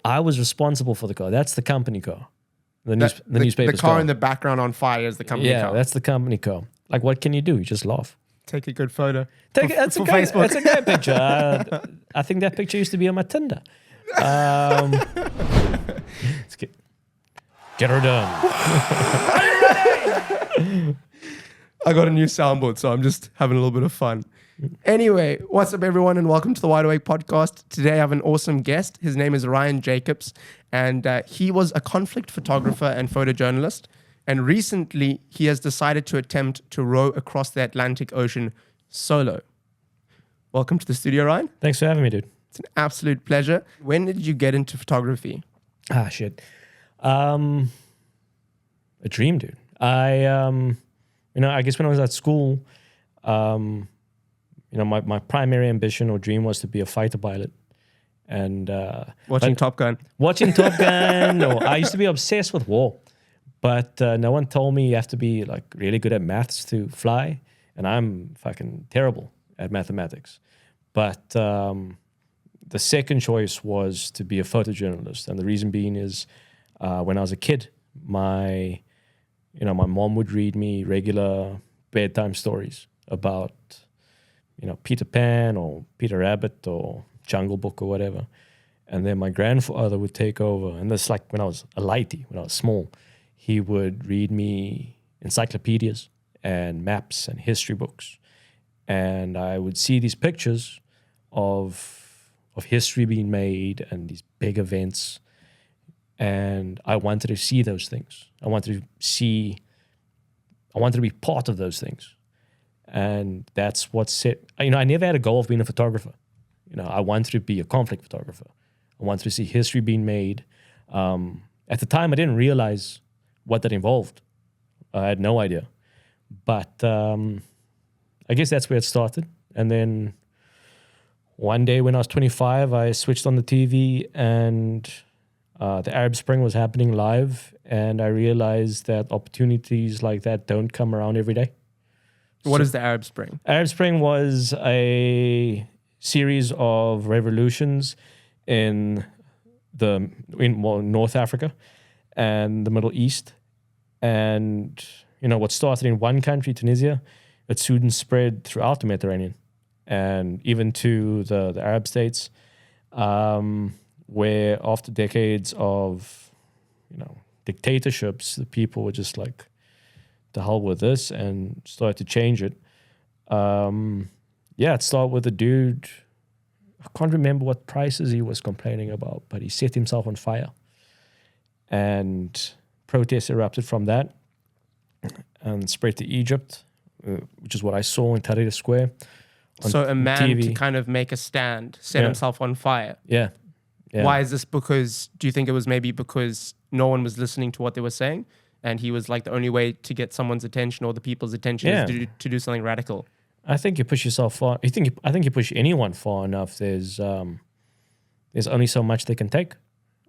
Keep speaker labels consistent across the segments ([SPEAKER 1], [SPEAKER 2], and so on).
[SPEAKER 1] I was responsible for the car. That's the company car. The newspaper's
[SPEAKER 2] The car in the background on fire is the company car.
[SPEAKER 1] Yeah, that's the company car. Like, what can you do? You just laugh.
[SPEAKER 2] Take a good photo.
[SPEAKER 1] That's a great picture. I think that picture used to be on my Tinder. Let's get her done.
[SPEAKER 2] Are you ready? I got a new soundboard, so I'm just having a little bit of fun. Anyway, what's up, everyone, and welcome to the Wide Awake podcast. Today, I have an awesome guest. His name is Ryan Jacobs, and he was a conflict photographer and photojournalist. And recently, he has decided to attempt to row across the Atlantic Ocean solo. Welcome to the studio, Ryan.
[SPEAKER 1] Thanks for having me, dude.
[SPEAKER 2] It's an absolute pleasure. When did you get into photography?
[SPEAKER 1] Shit. A dream, dude. I guess when I was at school, my primary ambition or dream was to be a fighter pilot. And
[SPEAKER 2] watching Top Gun.
[SPEAKER 1] Watching Top Gun. Or I used to be obsessed with war. But no one told me you have to be like really good at maths to fly. And I'm fucking terrible at mathematics. But the second choice was to be a photojournalist. And the reason being is when I was a kid, my mom would read me regular bedtime stories about, Peter Pan or Peter Rabbit or Jungle Book or whatever. And then my grandfather would take over. And this like when I was a lighty, when I was small, he would read me encyclopedias and maps and history books. And I would see these pictures of history being made and these big events. And I wanted to see those things. I wanted to be part of those things. And that's what set, I never had a goal of being a photographer. I wanted to be a conflict photographer. I wanted to see history being made. At the time, I didn't realize what that involved. I had no idea. But I guess that's where it started. And then one day when I was 25, I switched on the TV and the Arab Spring was happening live. And I realized that opportunities like that don't come around every day.
[SPEAKER 2] What is the Arab Spring?
[SPEAKER 1] Arab Spring was a series of revolutions in North Africa and the Middle East. And, what started in one country, Tunisia, it soon spread throughout the Mediterranean and even to the Arab states, where after decades of, dictatorships, the people were just like, the hell with this, and started to change it. It started with a dude, I can't remember what prices he was complaining about, but he set himself on fire. And protests erupted from that and spread to Egypt, which is what I saw in Tahrir Square.
[SPEAKER 2] So a man TV. To kind of make a stand, set himself on fire.
[SPEAKER 1] Yeah.
[SPEAKER 2] Why is this? Because, do you think it was maybe because no one was listening to what they were saying? And he was like, the only way to get someone's attention or the people's attention is to do something radical. I
[SPEAKER 1] think you push yourself far. I think you push anyone far enough. There's only so much they can take.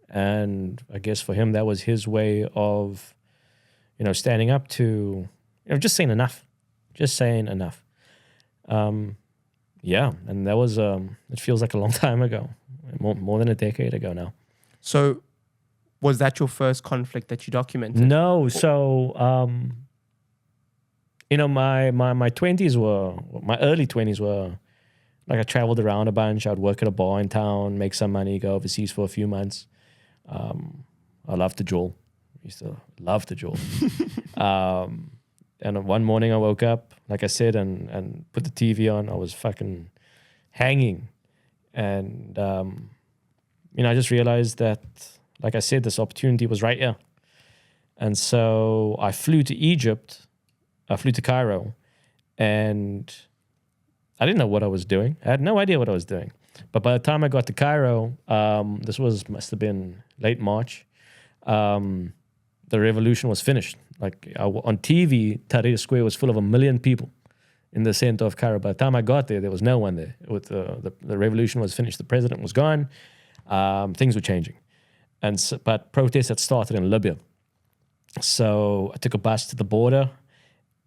[SPEAKER 1] And I guess for him, that was his way of, standing up to, just saying enough. Just saying enough. And that was, it feels like a long time ago. More than a decade ago now.
[SPEAKER 2] So was that your first conflict that you documented?
[SPEAKER 1] No. So, my 20s were, my early 20s were, like I traveled around a bunch. I'd work at a bar in town, make some money, go overseas for a few months. I loved to jewel. I used to love to jewel. And one morning I woke up, like I said, and put the TV on. I was fucking hanging. And, I just realized that, like I said, this opportunity was right here. And so I flew to Egypt. I flew to Cairo. And I didn't know what I was doing. I had no idea what I was doing. But by the time I got to Cairo, must have been late March, the revolution was finished. Like on TV, Tahrir Square was full of 1 million people in the center of Cairo. By the time I got there was no one there. The revolution was finished. The president was gone. Things were changing. But protests had started in Libya. So I took a bus to the border,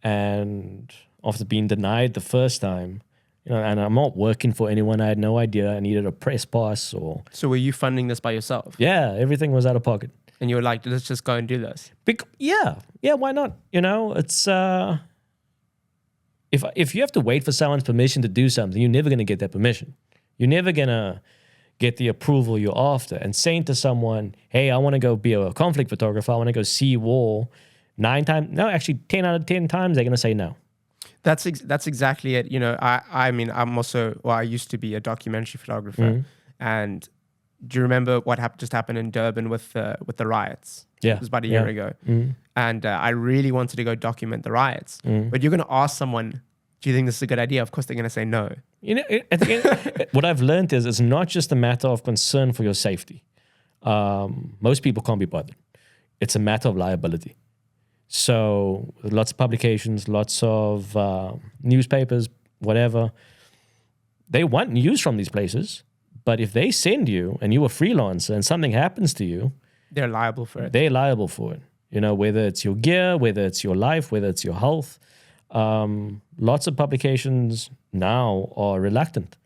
[SPEAKER 1] and after being denied the first time, and I'm not working for anyone. I had no idea I needed a press pass or
[SPEAKER 2] So were you funding this by yourself?
[SPEAKER 1] yeah, everything was out of pocket.
[SPEAKER 2] And you were like, let's just go and do this.
[SPEAKER 1] Yeah, why not? It's if you have to wait for someone's permission to do something, you're never gonna get that permission. You're never gonna get the approval you're after. And saying to someone, "Hey, I want to go be a conflict photographer. I want to go see war." 10 out of 10 times they're gonna say no.
[SPEAKER 2] That's exactly it. I mean, I used to be a documentary photographer, and do you remember what just happened in Durban with the riots?
[SPEAKER 1] Yeah,
[SPEAKER 2] it was about a year ago, and I really wanted to go document the riots. But you're going to ask someone, "Do you think this is a good idea?" Of course, they're going to say no.
[SPEAKER 1] At the end, what I've learned is it's not just a matter of concern for your safety. Most people can't be bothered. It's a matter of liability. So lots of publications, lots of newspapers, whatever, they want news from these places. But if they send you and you're a freelancer and something happens to you,
[SPEAKER 2] they're liable for it.
[SPEAKER 1] They're liable for it. Whether it's your gear, whether it's your life, whether it's your health. Lots of publications now are reluctant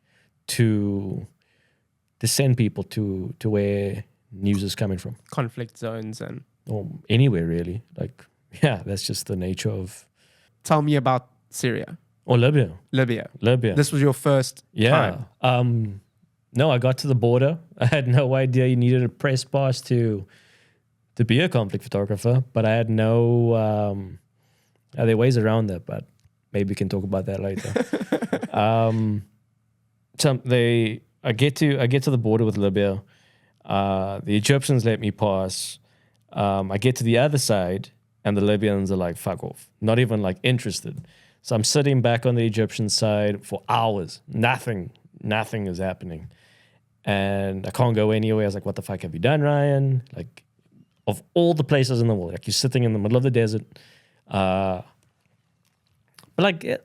[SPEAKER 1] to send people to where news is coming from.
[SPEAKER 2] Conflict zones
[SPEAKER 1] or anywhere really. Yeah, that's just the nature of.
[SPEAKER 2] Tell me about Syria.
[SPEAKER 1] Or Libya.
[SPEAKER 2] Libya.
[SPEAKER 1] This
[SPEAKER 2] was your first time?
[SPEAKER 1] No, I got to the border. I had no idea you needed a press pass to be a conflict photographer, but I had no. There are ways around that, but maybe we can talk about that later. I get to the border with Libya. The Egyptians let me pass. I get to the other side. And the Libyans are like, fuck off. Not even like interested. So I'm sitting back on the Egyptian side for hours. Nothing is happening. And I can't go anywhere. I was like, what the fuck have you done, Ryan? Like, of all the places in the world, like you're sitting in the middle of the desert. But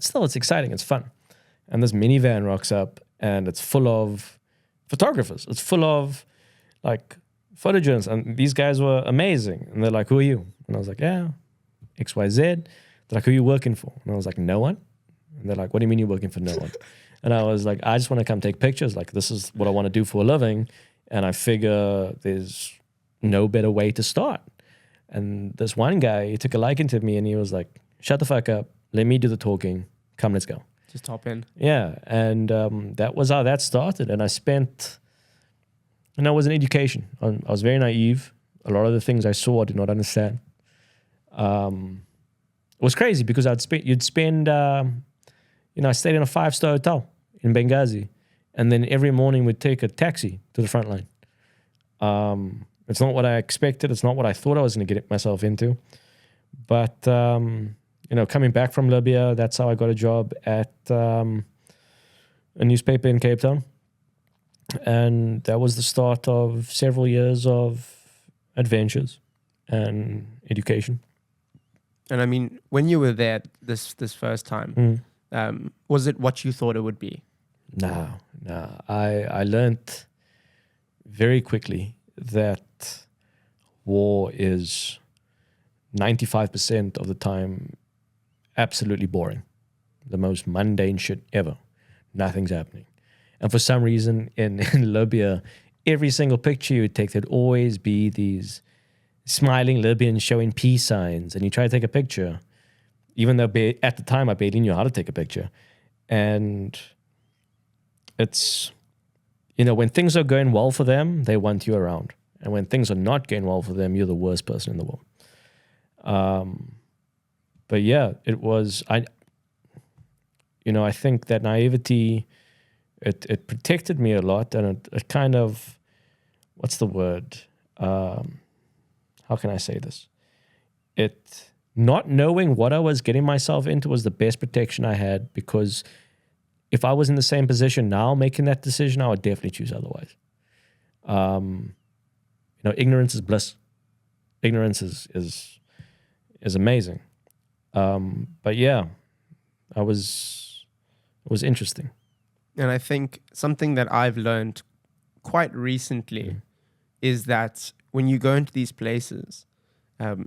[SPEAKER 1] still, it's exciting. It's fun. And this minivan rocks up and it's full of photographers. It's full of like photojournalists. And these guys were amazing. And they're like, who are you? And I was like, yeah, XYZ. They're like, who are you working for? And I was like, no one. And they're like, what do you mean you're working for no one? And I was like, I just want to come take pictures. Like, this is what I want to do for a living. And I figure there's no better way to start. And this one guy, he took a liking to me and he was like, shut the fuck up. Let me do the talking. Come, let's go.
[SPEAKER 2] Just hop in.
[SPEAKER 1] Yeah. And that was how that started. And I was an education. I was very naive. A lot of the things I saw, I did not understand. It was crazy because I stayed in a 5-star hotel in Benghazi, and then every morning we'd take a taxi to the front line. It's not what I expected. It's not what I thought I was going to get myself into. But, coming back from Libya, that's how I got a job at a newspaper in Cape Town. And that was the start of several years of adventures and education.
[SPEAKER 2] And I mean, when you were there this first time, was it what you thought it would be?
[SPEAKER 1] No. I learned very quickly that war is 95% of the time absolutely boring. The most mundane shit ever. Nothing's happening. And for some reason in Libya, every single picture you would take, there'd always be these smiling Libyans showing peace signs, and you try to take a picture, even though at the time I barely knew how to take a picture. And it's, when things are going well for them, they want you around. And when things are not going well for them, you're the worst person in the world. But yeah, it was, I think that naivety, it protected me a lot, and it kind of, what's the word? How can I say this? Not knowing what I was getting myself into was the best protection I had, because if I was in the same position now making that decision, I would definitely choose otherwise. Ignorance is bliss. Ignorance is amazing. But yeah, it was interesting.
[SPEAKER 2] And I think something that I've learned quite recently is that when you go into these places,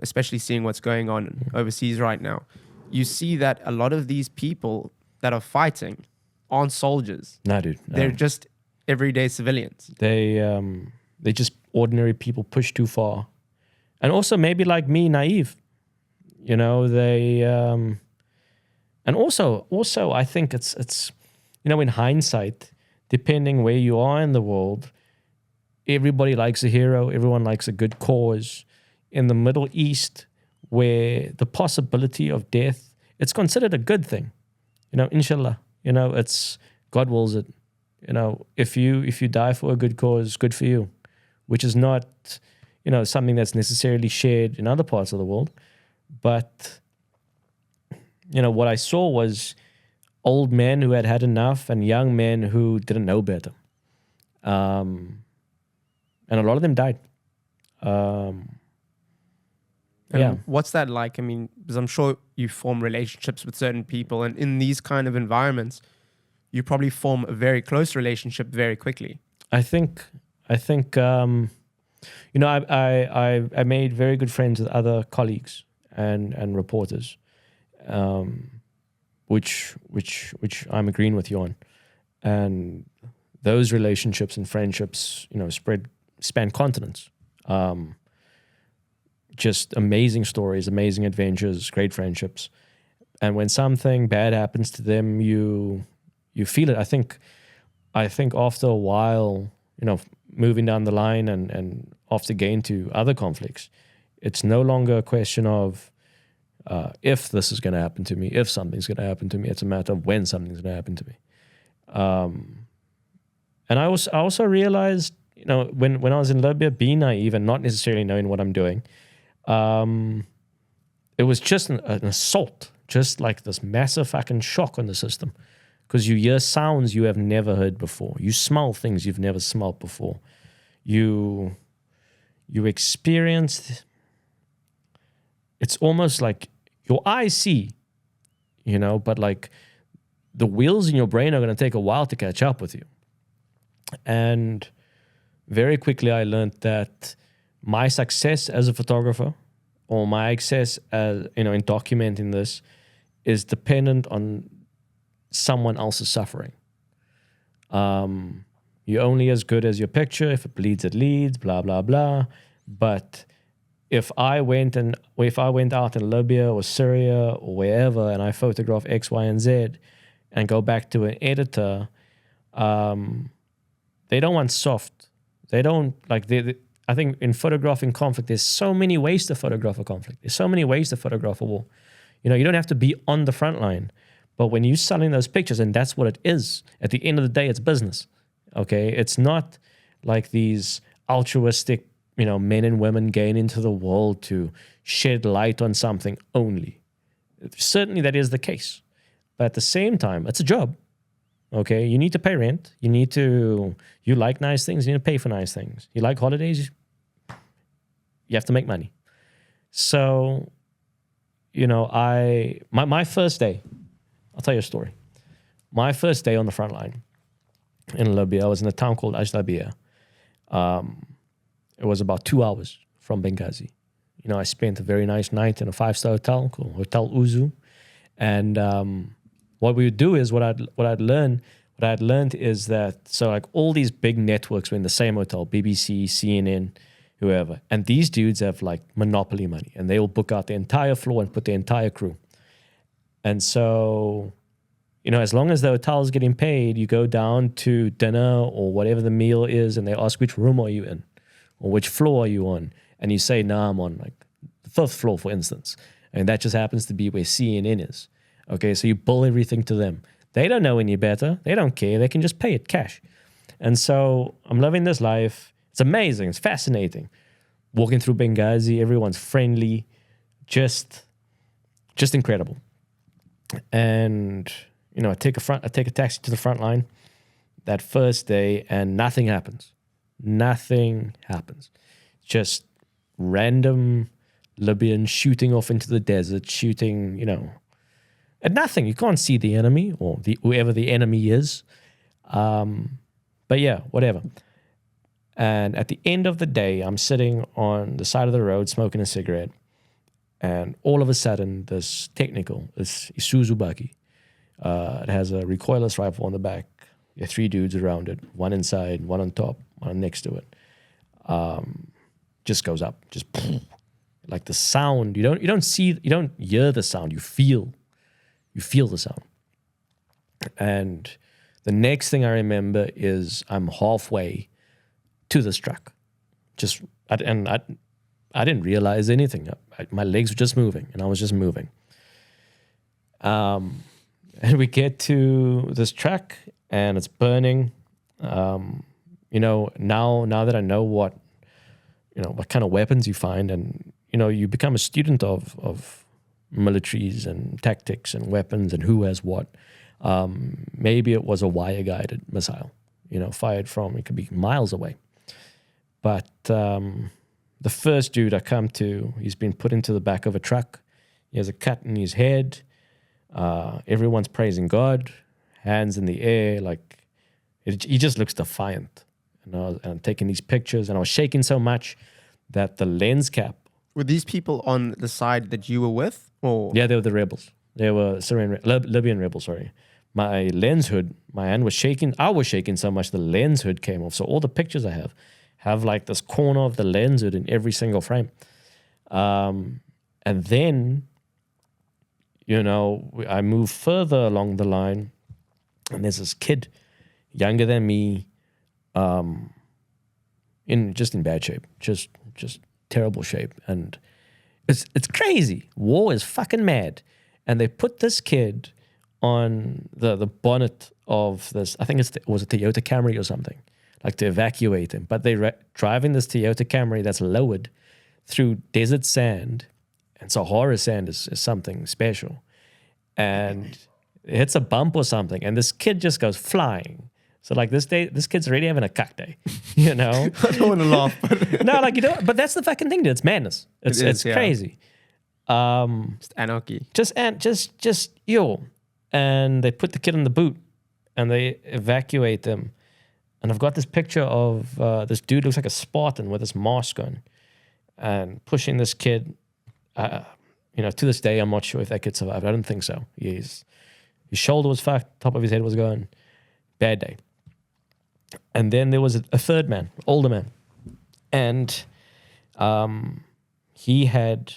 [SPEAKER 2] especially seeing what's going on overseas right now, you see that a lot of these people that are fighting, aren't soldiers.
[SPEAKER 1] No, dude. No.
[SPEAKER 2] They're just everyday civilians.
[SPEAKER 1] They're just ordinary people pushed too far. And also maybe like me, naive. You know, and also I think it's in hindsight, depending where you are in the world, everybody likes a hero, everyone likes a good cause. In the Middle East, where the possibility of death, it's considered a good thing. Inshallah. It's God wills it. If you die for a good cause, good for you. Which is not, something that's necessarily shared in other parts of the world. But, what I saw was old men who had had enough and young men who didn't know better. And a lot of them died.
[SPEAKER 2] And what's that like? I mean, because I'm sure you form relationships with certain people, and in these kind of environments, you probably form a very close relationship very quickly.
[SPEAKER 1] I think I made very good friends with other colleagues and reporters, which I'm agreeing with you on, and those relationships and friendships, span continents. Just amazing stories, amazing adventures, great friendships, and when something bad happens to them, you feel it. I think after a while, moving down the line and after gain to other conflicts, it's no longer a question of if this is going to happen to me, if something's going to happen to me. It's a matter of when something's going to happen to me. And I also realized, when I was in Libya, being naive and not necessarily knowing what I'm doing, it was just an assault, just like this massive fucking shock on the system. Because you hear sounds you have never heard before. You smell things you've never smelled before. You experience, it's almost like your eyes see, but like the wheels in your brain are going to take a while to catch up with you. And very quickly I learned that my success as a photographer, or my success as, in documenting this, is dependent on someone else's suffering. You're only as good as your picture. If it bleeds, it leads, blah, blah, blah. But if I went out in Libya or Syria or wherever and I photograph X, Y, and Z and go back to an editor, they don't want soft. They don't, I think in photographing conflict, there's so many ways to photograph a conflict. There's so many ways to photograph a war. You don't have to be on the front line. But when you're selling those pictures, and that's what it is, at the end of the day, it's business. Okay? It's not like these altruistic, men and women going into the world to shed light on something only. Certainly that is the case. But at the same time, it's a job. Okay? You need to pay rent. You like nice things, you need to pay for nice things. You like holidays, you have to make money. So, my first day, I'll tell you a story. My first day on the front line in Libya, I was in a town called Ajdabiya. It was about 2 hours from Benghazi. I spent a very nice night in a 5-star hotel called Hotel Uzu. And what we would do is, what I'd learned is that, so like all these big networks were in the same hotel, BBC, CNN, whoever. And these dudes have like monopoly money, and they will book out the entire floor and put the entire crew. And so, as long as the hotel is getting paid, you go down to dinner or whatever the meal is, and they ask, which room are you in? Or which floor are you on? And you say, nah, I'm on like the 5th floor, for instance. And that just happens to be where CNN is. Okay, so you bill everything to them. They don't know any better. They don't care. They can just pay it cash. And so I'm living this life. It's amazing. It's fascinating. Walking through Benghazi, everyone's friendly. Just incredible. And, I take a taxi to the front line that first day, and nothing happens. Nothing happens. Just random Libyans shooting off into the desert, shooting, at nothing. You can't see the enemy or whoever the enemy is. But yeah, whatever. And at the end of the day, I'm sitting on the side of the road smoking a cigarette. And all of a sudden, this Isuzu buggy It has a recoilless rifle on the back. There are 3 dudes around it, one inside, one on top, one next to it. Just goes up, just like the sound. You don't hear the sound. You feel the sound. And the next thing I remember is I'm halfway to this truck. I didn't realize anything. My legs were just moving, and I was just moving. And we get to this truck, and it's burning. Now that I know what kind of weapons you find, and you become a student of militaries and tactics and weapons and who has what. Maybe it was a wire-guided missile, fired from, it could be miles away. But the first dude I come to, he's been put into the back of a truck. He has a cut in his head. Everyone's praising God, hands in the air, he just looks defiant. And I'm taking these pictures, and I was shaking so much that the lens cap.
[SPEAKER 2] Were these people on the side that you were with? Or?
[SPEAKER 1] Yeah, they were the rebels. They were Syrian, Libyan rebels, sorry. My lens hood, my hand was shaking. I was shaking so much the lens hood came off. So all the pictures I have like this corner of the lens hood in every single frame. And then, I move further along the line, and there's this kid, younger than me, in bad shape, just terrible shape. And it's crazy. War is fucking mad. And they put this kid on the bonnet of this, I think was a Toyota Camry or something, to evacuate him. But they're driving this Toyota Camry that's lowered through desert sand, and Sahara sand is something special. And it hits a bump or something, and this kid just goes flying. So this kid's already having a cuck day,
[SPEAKER 2] I don't want to laugh, but
[SPEAKER 1] no, but that's the fucking thing, dude. It's madness. It's crazy.
[SPEAKER 2] Just anarchy.
[SPEAKER 1] And they put the kid in the boot, and they evacuate them. And I've got this picture of this dude looks like a Spartan with his mask on, and pushing this kid. To this day, I'm not sure if that kid survived. I don't think so. His shoulder was fucked, top of his head was gone. Bad day. And then there was a third man, older man, and he had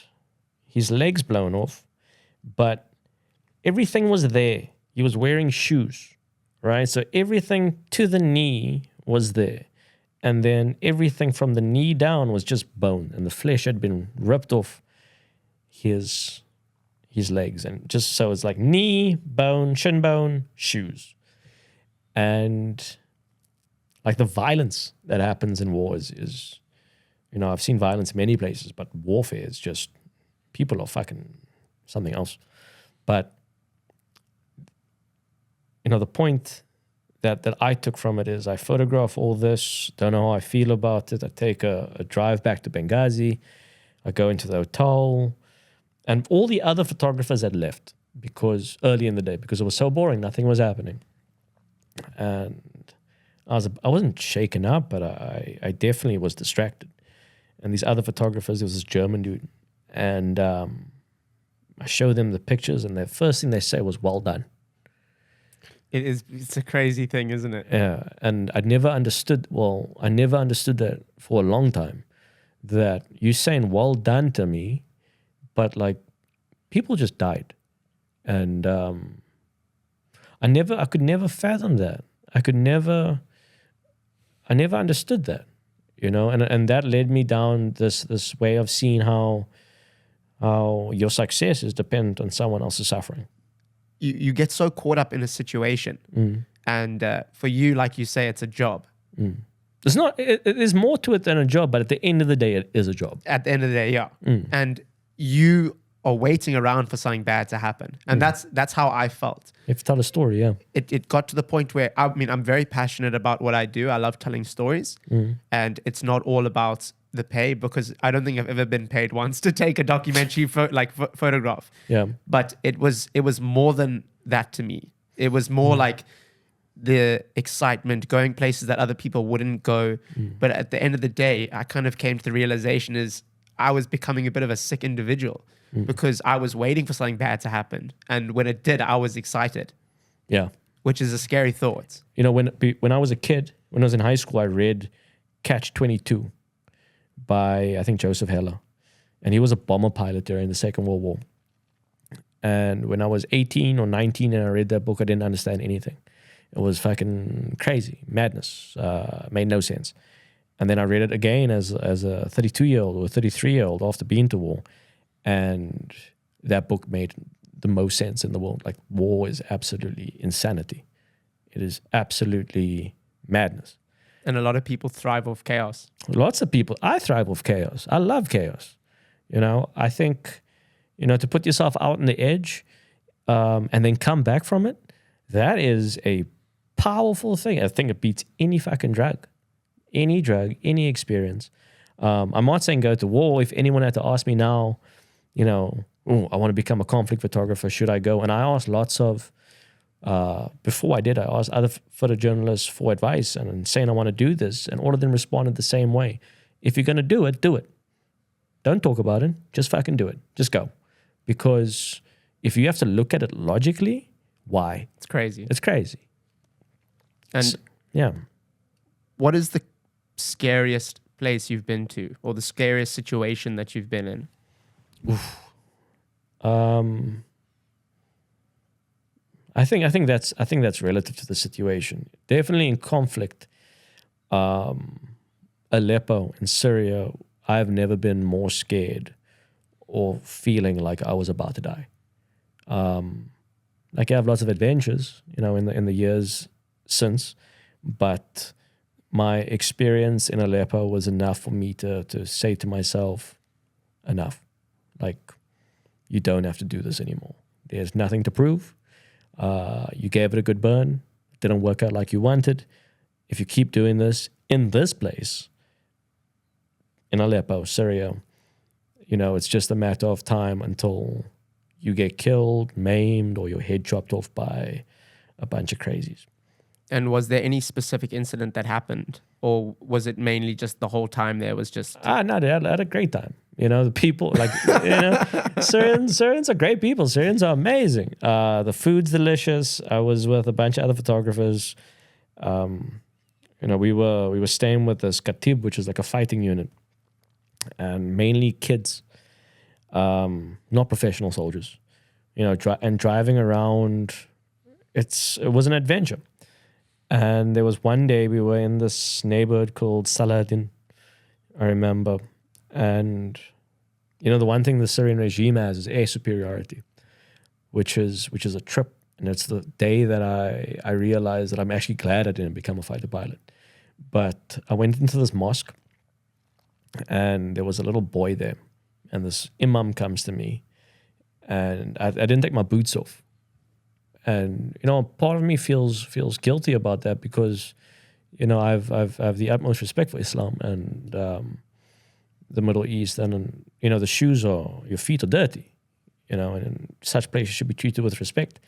[SPEAKER 1] his legs blown off, but everything was there. He was wearing shoes, right? So everything to the knee was there. And then everything from the knee down was just bone, and the flesh had been ripped off his legs. And just so it's like knee, bone, shin bone, shoes. And the violence that happens in war is I've seen violence in many places, but warfare is just, people are fucking something else. But, the point that I took from it is I photograph all this, don't know how I feel about it. I take a drive back to Benghazi. I go into the hotel, and all the other photographers had left early in the day because it was so boring. Nothing was happening. And I wasn't shaken up, but I definitely was distracted. And these other photographers, there was this German dude, and I showed them the pictures, and the first thing they say was, "Well done."
[SPEAKER 2] It's a crazy thing, isn't it?
[SPEAKER 1] Yeah, and I never understood that for a long time, that you saying "well done" to me, but people just died, and I could never fathom that. I never understood that, and that led me down this way of seeing how your success is dependent on someone else's suffering.
[SPEAKER 2] You get so caught up in a situation, and for you, like you say, it's a job.
[SPEAKER 1] It's not. There's more to it than a job, but at the end of the day, it is a job.
[SPEAKER 2] At the end of the day, yeah. And you are waiting around for something bad to happen, and that's how I felt.
[SPEAKER 1] You have to tell a story, yeah.
[SPEAKER 2] It got to the point where I'm very passionate about what I do. I love telling stories, and it's not all about the pay, because I don't think I've ever been paid once to take a documentary photograph.
[SPEAKER 1] Yeah.
[SPEAKER 2] But it was more than that to me. It was more like the excitement, going places that other people wouldn't go. But at the end of the day, I kind of came to the realization is I was becoming a bit of a sick individual because I was waiting for something bad to happen. And when it did, I was excited.
[SPEAKER 1] Yeah.
[SPEAKER 2] which is a scary thought.
[SPEAKER 1] You know, when I was a kid, when I was in high school, I read Catch 22 by, I think, Joseph Heller. And he was a bomber pilot during the Second World War. And when I was 18 or 19 and I read that book, I didn't understand anything. It was fucking crazy, madness, made no sense. And then I read it again as a 32-year-old or 33-year-old after being to war. And that book made the most sense in the world. Like, war is absolutely insanity. It is absolutely madness.
[SPEAKER 2] And a lot of people thrive off chaos.
[SPEAKER 1] Lots of people. I thrive off chaos. I love chaos. You know, I think, you know, to put yourself out on the edge and then come back from it, that is a powerful thing. I think it beats any fucking drug, any experience. I'm not saying go to war. If anyone had to ask me now, you know, I want to become a conflict photographer, should I go? And I asked lots of, before I did, I asked other photojournalists for advice and saying I want to do this, and all of them responded the same way. If you're going to do it, do it. Don't talk about it. Just fucking do it. Just go. Because if you have to look at it logically, why?
[SPEAKER 2] It's crazy.
[SPEAKER 1] It's crazy.
[SPEAKER 2] And
[SPEAKER 1] yeah.
[SPEAKER 2] what is the scariest place you've been to, or the scariest situation that you've been in?
[SPEAKER 1] I think that's relative to the situation. Definitely in conflict, Aleppo in Syria, I've never been more scared or feeling like I was about to die. Like, I have lots of adventures, you know, in the years since, but my experience in Aleppo was enough for me to say to myself, enough. Like, you don't have to do this anymore. There's nothing to prove. You gave it a good burn. It didn't work out like you wanted. If you keep doing this in this place, in Aleppo, Syria, you know, it's just a matter of time until you get killed, maimed, or your head chopped off by a bunch of crazies.
[SPEAKER 2] And was there any specific incident that happened? Or was it mainly just the whole time there was just...
[SPEAKER 1] No, I had a great time. You know, the people, like, you know, Syrians are great people. Syrians are amazing. The food's delicious. I was with a bunch of other photographers. You know, we were staying with this Katib, which is like a fighting unit, and mainly kids, not professional soldiers. You know, driving around, it was an adventure. And there was one day we were in this neighborhood called Saladin, I remember. And, you know, the one thing the Syrian regime has is air superiority, which is a trip. And it's the day that I realized that I'm actually glad I didn't become a fighter pilot. But I went into this mosque, and there was a little boy there. And this imam comes to me, and I didn't take my boots off. And, you know, part of me feels guilty about that because, you know, I've the utmost respect for Islam and the Middle East, and you know, your feet are dirty, you know, and in such places should be treated with respect.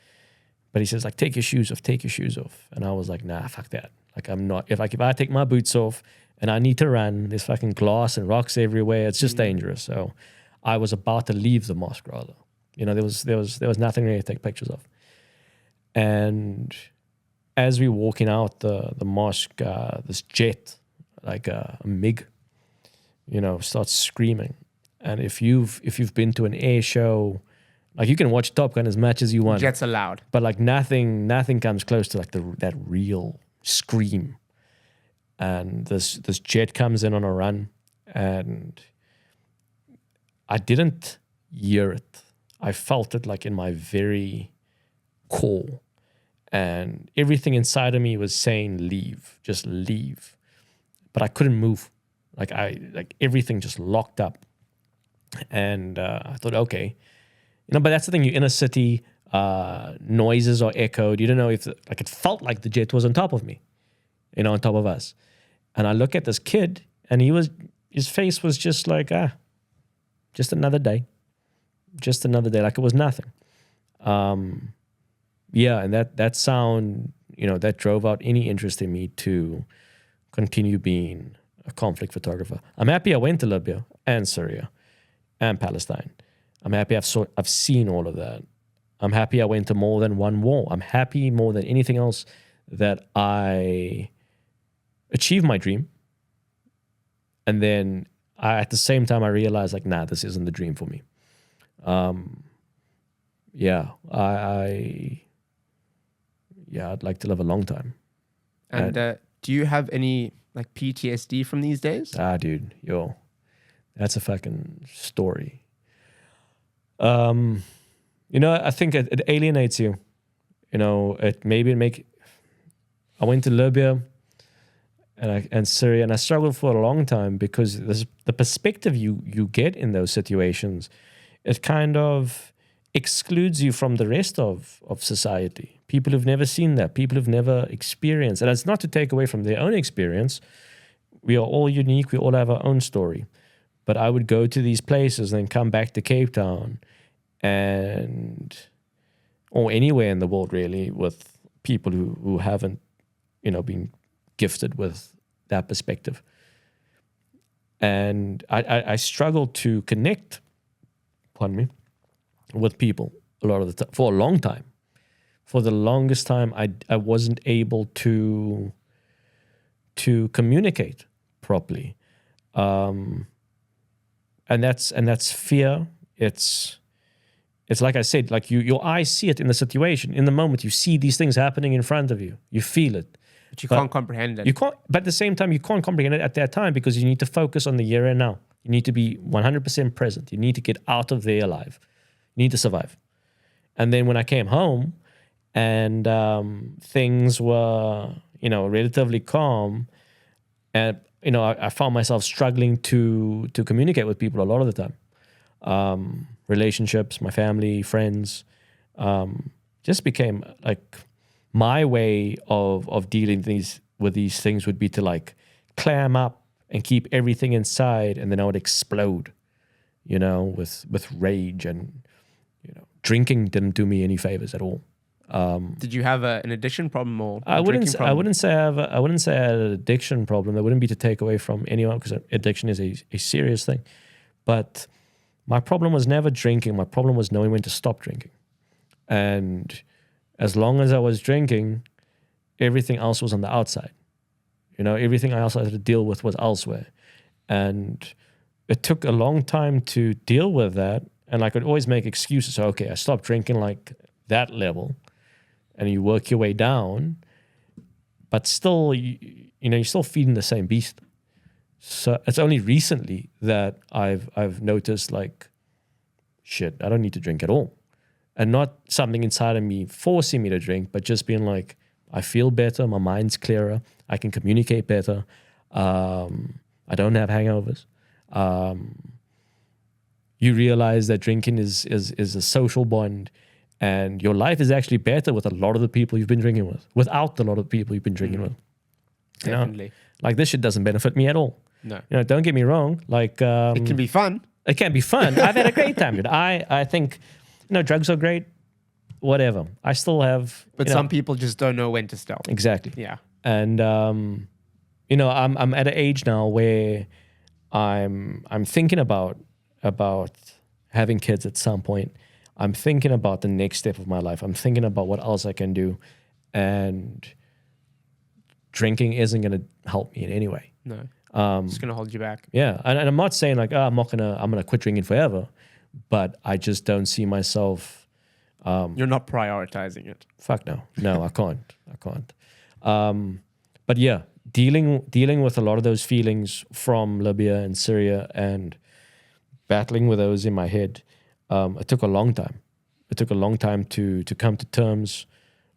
[SPEAKER 1] But he says, like, take your shoes off. And I was like, nah, fuck that. Like, I'm not, if I take my boots off and I need to run, there's fucking glass and rocks everywhere. It's just dangerous. So I was about to leave the mosque rather. You know, there was nothing really to take pictures of. And as we were walking out the mosque, this jet, like a MiG, you know, starts screaming. And if you've been to an air show, like, you can watch Top Gun as much as you want.
[SPEAKER 2] Jets are loud.
[SPEAKER 1] But like nothing comes close to like that real scream. And this jet comes in on a run, and I didn't hear it. I felt it like in my very core. And everything inside of me was saying, leave, just leave. But I couldn't move. Like everything just locked up. And I thought, okay. You know, but that's the thing, you're in a city, noises are echoed. You don't know if, like, it felt like the jet was on top of me, you know, on top of us. And I look at this kid, and his face was just like, just another day. Just another day, like it was nothing. Yeah, and that sound, you know, that drove out any interest in me to continue being a conflict photographer. I'm happy I went to Libya and Syria and Palestine. I'm happy I've seen all of that. I'm happy I went to more than one war. I'm happy more than anything else that I achieved my dream. And then at the same time, I realized like, nah, this isn't the dream for me. Yeah, I'd like to live a long time.
[SPEAKER 2] And do you have any like PTSD from these days?
[SPEAKER 1] Dude, that's a fucking story. I think it alienates you. I went to Libya and Syria, and I struggled for a long time because the perspective you get in those situations, it kind of excludes you from the rest of society. People who've never seen that, people who've never experienced, and it's not to take away from their own experience. We are all unique. We all have our own story. But I would go to these places and then come back to Cape Town or anywhere in the world really with people who haven't, been gifted with that perspective. And I struggle to connect, with people a lot of the time, for a long time. For the longest time, I wasn't able to communicate properly. And that's fear. It's like I said, like your eyes see it in the situation. In the moment, you see these things happening in front of you. You feel it.
[SPEAKER 2] But you can't comprehend it.
[SPEAKER 1] You can't. But at the same time, you can't comprehend it at that time because you need to focus on the here and now. You need to be 100% present. You need to get out of there alive. You need to survive. And then when I came home and things were, relatively calm, and I found myself struggling to communicate with people a lot of the time. Relationships, my family, friends, just became like my way of dealing with these things would be to like clam up and keep everything inside, and then I would explode, with rage, and drinking didn't do me any favors at all.
[SPEAKER 2] Did you have an addiction problem or
[SPEAKER 1] I wouldn't say I had an addiction problem. That wouldn't be to take away from anyone because addiction is a serious thing. But my problem was never drinking. My problem was knowing when to stop drinking. And as long as I was drinking, everything else was on the outside. Everything else I had to deal with was elsewhere. And it took a long time to deal with that. And I could always make excuses. So, okay, I stopped drinking like that level. And you work your way down. But still, you're still feeding the same beast. So it's only recently that I've noticed like, shit, I don't need to drink at all. And not something inside of me forcing me to drink, but just being like, I feel better, my mind's clearer, I can communicate better, I don't have hangovers. You realize that drinking is a social bond, and your life is actually better with a lot of the people you've been drinking with, without a lot of people you've been drinking with.
[SPEAKER 2] Definitely.
[SPEAKER 1] Like this shit doesn't benefit me at all.
[SPEAKER 2] No.
[SPEAKER 1] Don't get me wrong. Like
[SPEAKER 2] it can be fun.
[SPEAKER 1] It can be fun. I've had a great time, dude. I think, drugs are great. Whatever. I still have.
[SPEAKER 2] But some people just don't know when to stop.
[SPEAKER 1] Exactly.
[SPEAKER 2] Yeah.
[SPEAKER 1] And I'm at an age now where I'm thinking about having kids at some point. I'm thinking about the next step of my life. I'm thinking about what else I can do, and drinking isn't going to help me in any way.
[SPEAKER 2] No. It's going to hold you back.
[SPEAKER 1] Yeah, and I'm not saying like, I'm gonna quit drinking forever, but I just don't see myself.
[SPEAKER 2] You're not prioritizing it.
[SPEAKER 1] Fuck no, I can't. But yeah, dealing with a lot of those feelings from Libya and Syria and battling with those in my head, it took a long time. It took a long time to come to terms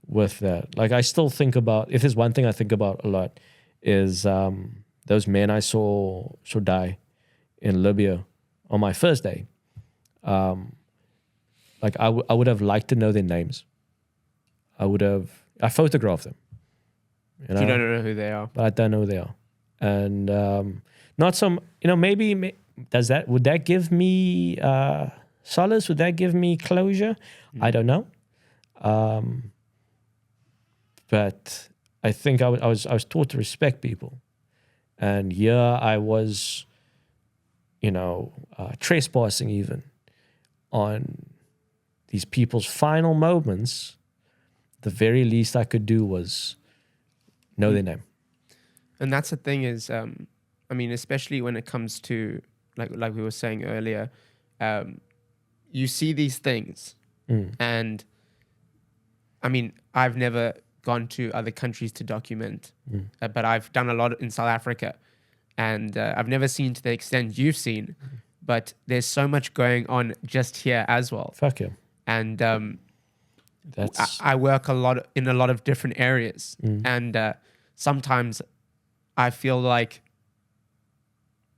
[SPEAKER 1] with that. Like I still think about, if there's one thing I think about a lot, is those men I saw die in Libya on my first day. Like I would have liked to know their names. I photographed them.
[SPEAKER 2] You don't know who they are.
[SPEAKER 1] But I don't know who they are. And not some, maybe would that give me solace? Would that give me closure? I don't know. But I think I was taught to respect people. And here I was, trespassing even on these people's final moments, the very least I could do was know their name.
[SPEAKER 2] And that's the thing is, I mean, especially when it comes to, like we were saying earlier, you see these things. And I mean, I've never gone to other countries to document, but I've done a lot in South Africa. And I've never seen to the extent you've seen, but there's so much going on just here as well.
[SPEAKER 1] Fuck yeah.
[SPEAKER 2] And
[SPEAKER 1] That's
[SPEAKER 2] I work in a lot of different areas. And sometimes I feel like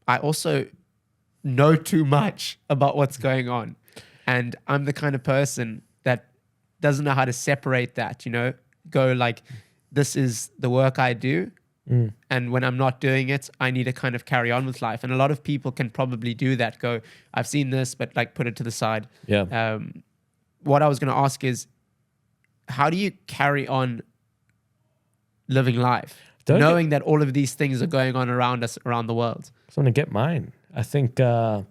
[SPEAKER 2] I also know too much about what's going on. And I'm the kind of person that doesn't know how to separate that, go like, this is the work I do. And when I'm not doing it, I need to kind of carry on with life. And a lot of people can probably do that. Go, I've seen this, but like put it to the side.
[SPEAKER 1] Yeah.
[SPEAKER 2] What I was going to ask is, how do you carry on living life, knowing that all of these things are going on around us, around the world?
[SPEAKER 1] So I'm going to get mine. I think the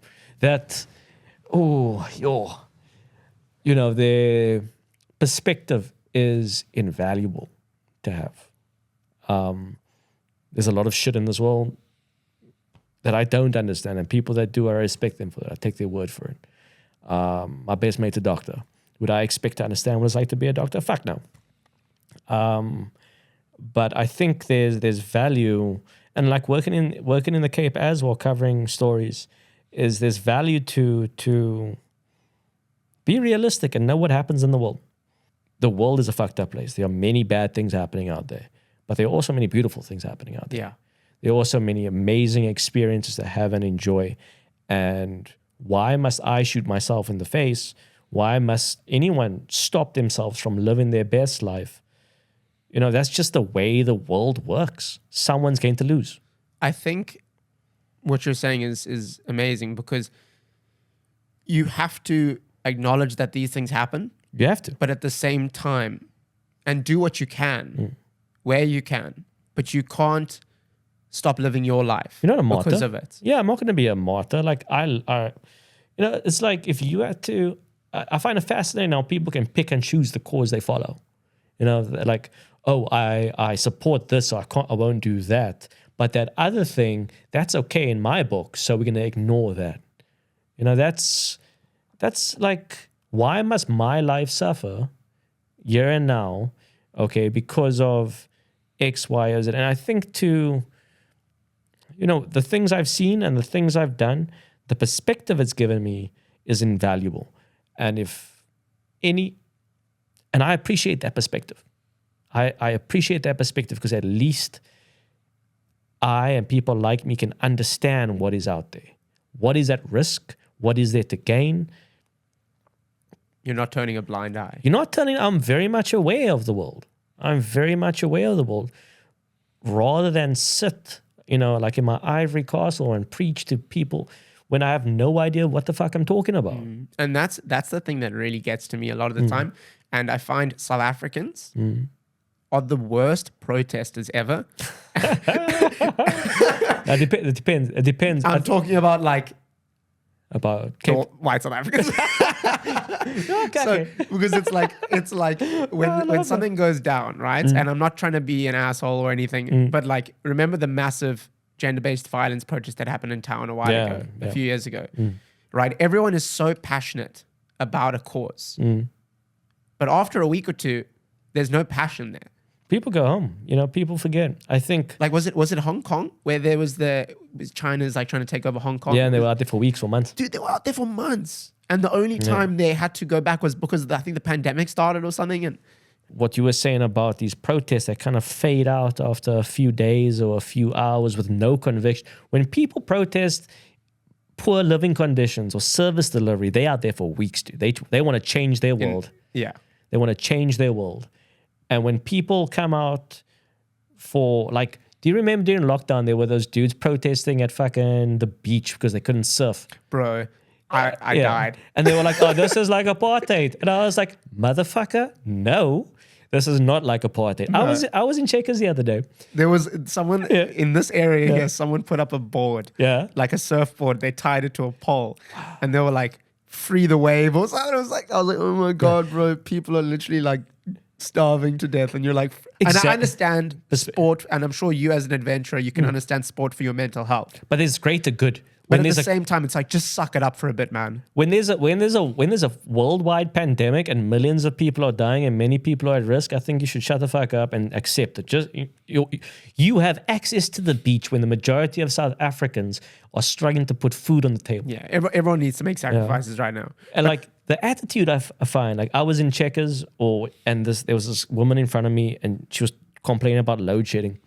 [SPEAKER 1] perspective is invaluable to have. There's a lot of shit in this world that I don't understand, and people that do, I respect them for that. I take their word for it. My best mate's a doctor. Would I expect to understand what it's like to be a doctor? Fuck no. But I think there's value, and like working in the Cape as well, covering stories, there's value to be realistic and know what happens in the world. The world is a fucked up place. There are many bad things happening out there, but there are also many beautiful things happening out there.
[SPEAKER 2] Yeah.
[SPEAKER 1] There are also many amazing experiences to have and enjoy. And why must I shoot myself in the face? Why must anyone stop themselves from living their best life? That's just the way the world works. Someone's going to lose.
[SPEAKER 2] I think what you're saying is amazing, because you have to acknowledge that these things happen.
[SPEAKER 1] You have to.
[SPEAKER 2] But at the same time, and do what you can, where you can, but you can't stop living your life.
[SPEAKER 1] You're not a martyr
[SPEAKER 2] because of it.
[SPEAKER 1] Yeah, I'm not going to be a martyr. Like it's like if you had to. I find it fascinating how people can pick and choose the cause they follow. Like, oh, I support this, so I won't do that. But that other thing, that's okay in my book, so we're going to ignore that. That's like, why must my life suffer here and now, okay, because of X, Y, or Z? And I think the things I've seen and the things I've done, the perspective it's given me is invaluable. And and I appreciate that perspective. I appreciate that perspective because at least I and people like me can understand what is out there. What is at risk? What is there to gain?
[SPEAKER 2] You're not turning a blind eye.
[SPEAKER 1] I'm very much aware of the world. Rather than sit, like in my ivory castle and preach to people when I have no idea what the fuck I'm talking about.
[SPEAKER 2] And that's the thing that really gets to me a lot of the time. And I find South Africans are the worst protesters ever.
[SPEAKER 1] It depends.
[SPEAKER 2] I'm talking about like
[SPEAKER 1] about
[SPEAKER 2] white South Africans.
[SPEAKER 1] Okay.
[SPEAKER 2] So, because it's like when something goes down, right? And I'm not trying to be an asshole or anything, but like, remember the massive gender-based violence protest that happened in town a few years ago, right? Everyone is so passionate about a cause, but after a week or two, there's no passion there.
[SPEAKER 1] People go home. People forget. I think.
[SPEAKER 2] Like, was it Hong Kong where there was China's like trying to take over Hong Kong?
[SPEAKER 1] Yeah, and they were out there for weeks or months.
[SPEAKER 2] Dude, they were out there for months, and the only time they had to go back was because I think the pandemic started or something. And
[SPEAKER 1] what you were saying about these protests that kind of fade out after a few days or a few hours with no conviction. When people protest poor living conditions or service delivery, they out there for weeks, dude. They want to change their world. They want to change their world. And when people come out for, like, do you remember during lockdown there were those dudes protesting at fucking the beach because they couldn't surf?
[SPEAKER 2] Bro, I died.
[SPEAKER 1] And they were like, oh, this is like apartheid. And I was like, motherfucker, no, this is not like apartheid. No. I was in Checkers the other day.
[SPEAKER 2] There was someone in this area here, someone put up a board, like a surfboard. They tied it to a pole. And they were like, free the wave or something. I was like, oh my God, bro, people are literally like starving to death. And you're like, and I understand sport, and I'm sure you as an adventurer, you can understand sport for your mental health.
[SPEAKER 1] But it's greater good.
[SPEAKER 2] But at the same time, it's like, just suck it up for a bit, man.
[SPEAKER 1] When there's a worldwide pandemic and millions of people are dying and many people are at risk, I think you should shut the fuck up and accept it. Just you have access to the beach when the majority of South Africans are struggling to put food on the table.
[SPEAKER 2] Yeah, everyone needs to make sacrifices right now.
[SPEAKER 1] And like the attitude I find, like I was in Checkers, and there was this woman in front of me, and she was complaining about load shedding.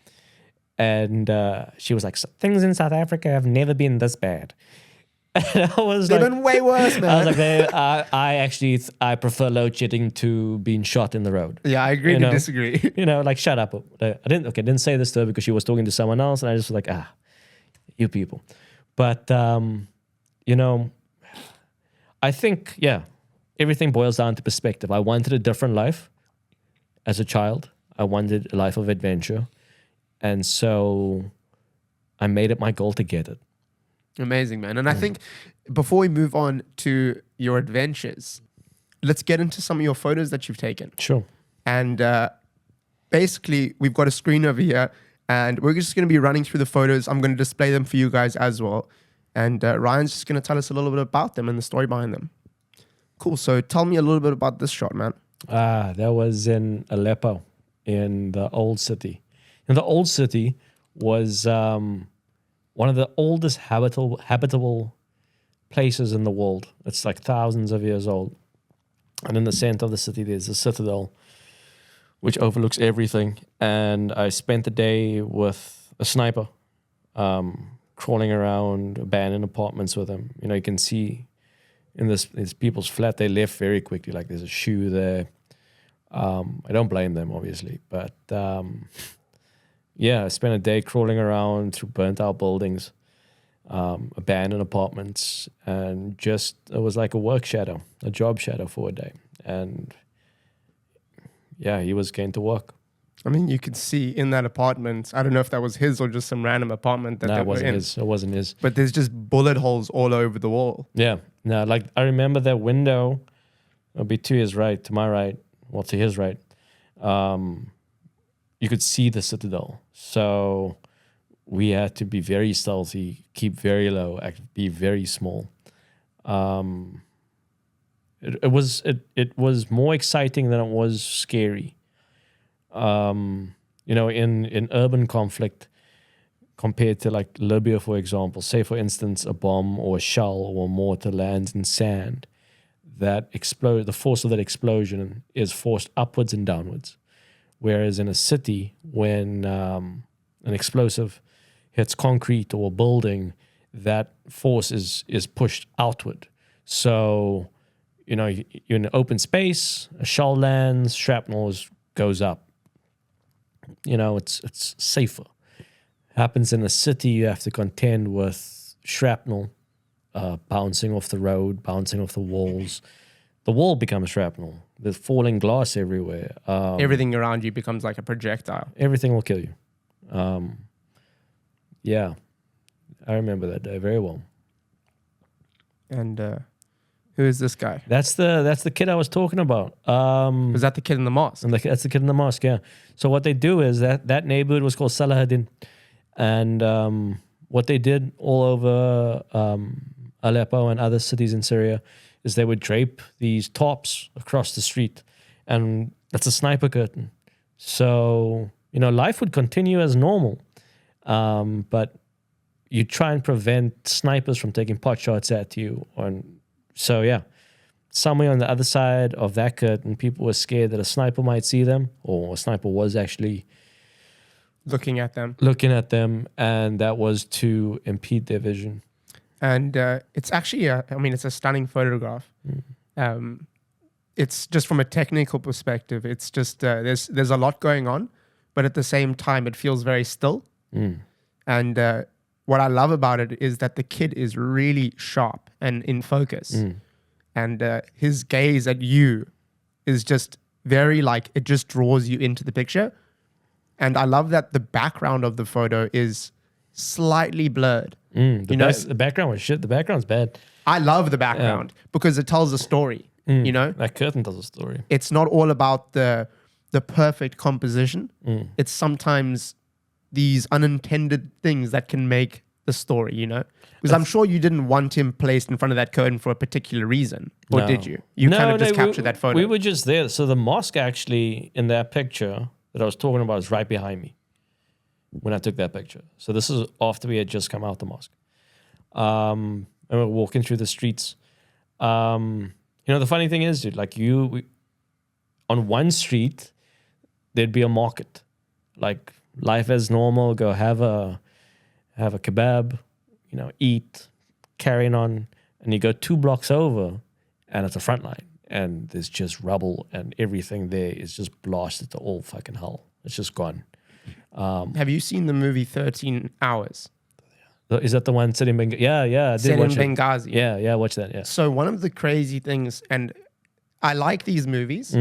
[SPEAKER 1] And she was like, things in South Africa have never been this bad. And I was
[SPEAKER 2] They've been way worse, man.
[SPEAKER 1] I was like, I prefer load shedding to being shot in the road.
[SPEAKER 2] Yeah, I agree to disagree.
[SPEAKER 1] Like, shut up. I didn't say this to her because she was talking to someone else, and I just was like, you people. But I think, everything boils down to perspective. I wanted a different life as a child. I wanted a life of adventure. And so I made it my goal to get it.
[SPEAKER 2] Amazing, man. And I think before we move on to your adventures, let's get into some of your photos that you've taken.
[SPEAKER 1] Sure.
[SPEAKER 2] And basically, we've got a screen over here, and we're just going to be running through the photos. I'm going to display them for you guys as well. And Ryan's just going to tell us a little bit about them and the story behind them. Cool. So tell me a little bit about this shot, man.
[SPEAKER 1] That was in Aleppo, in the old city. And the old city was one of the oldest habitable places in the world. It's like thousands of years old. And in the center of the city, there's a citadel, which overlooks everything. And I spent the day with a sniper, crawling around abandoned apartments with him. You can see in this people's flat, they left very quickly. Like there's a shoe there. I don't blame them, obviously, but I spent a day crawling around through burnt out buildings, abandoned apartments, and it was like a job shadow for a day. And he was going to work.
[SPEAKER 2] I mean, you could see in that apartment, I don't know if that was his or just some random apartment that
[SPEAKER 1] it wasn't his. It wasn't his.
[SPEAKER 2] But there's just bullet holes all over the wall.
[SPEAKER 1] Yeah. No, like I remember that window, it'll be to his right, to my right, well, to his right. You could see the citadel. So we had to be very stealthy, keep very low, be very small. It was more exciting than it was scary. In urban conflict compared to like Libya, for example, say for instance, a bomb or a shell or a mortar lands in sand, the force of that explosion is forced upwards and downwards. Whereas in a city, when an explosive hits concrete or a building, that force is pushed outward. So, you're in an open space, a shell lands, shrapnel goes up. It's safer. Happens in a city, you have to contend with shrapnel bouncing off the road, bouncing off the walls. The wall becomes shrapnel. There's falling glass everywhere.
[SPEAKER 2] Everything around you becomes like a projectile.
[SPEAKER 1] Everything will kill you. I remember that day very well.
[SPEAKER 2] And who is this guy?
[SPEAKER 1] That's the kid I was talking about.
[SPEAKER 2] Was that the kid in the mosque?
[SPEAKER 1] That's the kid in the mosque, yeah. So what they do is that neighborhood was called Salahuddin. And what they did all over Aleppo and other cities in Syria is they would drape these tops across the street. And that's a sniper curtain. So, life would continue as normal. But you try and prevent snipers from taking pot shots at you. Somewhere on the other side of that curtain, people were scared that a sniper might see them, or a sniper was actually
[SPEAKER 2] looking at them,
[SPEAKER 1] and that was to impede their vision.
[SPEAKER 2] And it's actually, it's a stunning photograph. It's just from a technical perspective, it's just there's a lot going on, but at the same time, it feels very still. And what I love about it is that the kid is really sharp and in focus. And his gaze at you is just very it just draws you into the picture. And I love that the background of the photo is slightly blurred.
[SPEAKER 1] The background was shit. The background's bad.
[SPEAKER 2] I love the background because it tells a story. You know,
[SPEAKER 1] That curtain tells a story.
[SPEAKER 2] it's not all about the perfect composition. It's sometimes these unintended things that can make the story, you know? Because I'm sure you didn't want him placed in front of that curtain for a particular reason, or
[SPEAKER 1] No.
[SPEAKER 2] did you? You kind of just captured that photo.
[SPEAKER 1] We were just there. So the mosque actually in that picture that I was talking about is right behind me when I took that picture. So this is after we had just come out the mosque. And we're walking through the streets. You know, the funny thing is, dude, like on one street, there'd be a market. Like life as normal, go have a kebab, you know, eat, carrying on. And you go 2 blocks over and it's a front line. And there's just rubble and everything there is just blasted to all fucking hell. It's just gone.
[SPEAKER 2] Have you seen the movie 13 Hours?
[SPEAKER 1] Is that the one set in Benghazi? Yeah, I did
[SPEAKER 2] Set in
[SPEAKER 1] watch it.
[SPEAKER 2] Benghazi.
[SPEAKER 1] Yeah, watch that, yeah.
[SPEAKER 2] So one of the crazy things, and I like these movies,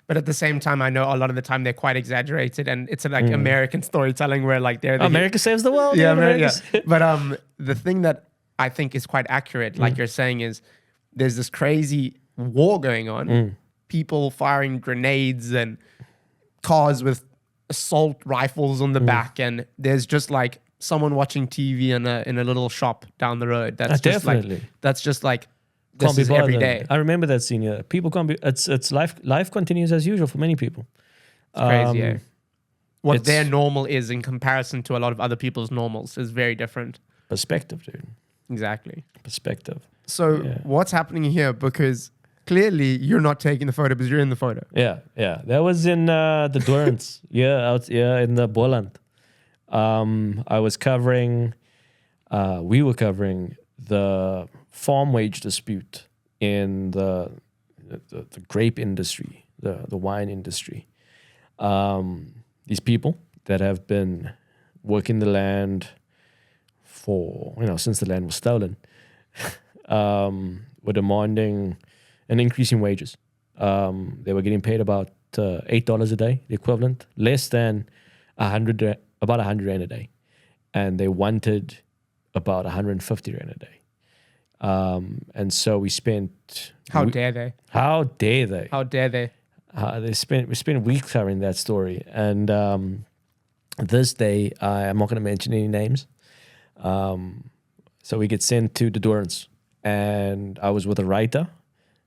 [SPEAKER 2] but at the same time, I know a lot of the time they're quite exaggerated, and it's like American storytelling where like they're the
[SPEAKER 1] America saves the world.
[SPEAKER 2] yeah,
[SPEAKER 1] America.
[SPEAKER 2] yeah. But the thing that I think is quite accurate, like you're saying, is there's this crazy war going on, people firing grenades and cars with assault rifles on the back, and there's just like someone watching TV in a little shop down the road. That's just
[SPEAKER 1] definitely.
[SPEAKER 2] like this
[SPEAKER 1] Can't be
[SPEAKER 2] is every
[SPEAKER 1] bothered.
[SPEAKER 2] day.
[SPEAKER 1] I remember that scene. Yeah, people can't be. It's life. Life continues as usual for many people.
[SPEAKER 2] It's crazy. Yeah. What
[SPEAKER 1] it's-
[SPEAKER 2] their normal is in comparison to a lot of other people's normals is very different.
[SPEAKER 1] Perspective, dude.
[SPEAKER 2] Exactly.
[SPEAKER 1] Perspective.
[SPEAKER 2] So
[SPEAKER 1] Yeah.
[SPEAKER 2] what's happening here? Because clearly you're not taking the photo because you're in the photo.
[SPEAKER 1] Yeah. That was in the Durance. In the Boland. I was covering. We were covering the farm wage dispute in the grape industry, the wine industry. These people that have been working the land for, since the land was stolen, were demanding an increase in wages. They were getting paid about $8 a day, the equivalent, less than about 100 rand a day. And they wanted about 150 rand a day. And so we spent...
[SPEAKER 2] How dare they?
[SPEAKER 1] How dare they?
[SPEAKER 2] How dare they?
[SPEAKER 1] We spent weeks covering that story. And this day, I'm not going to mention any names. So we get sent to the Durance. And I was with a writer,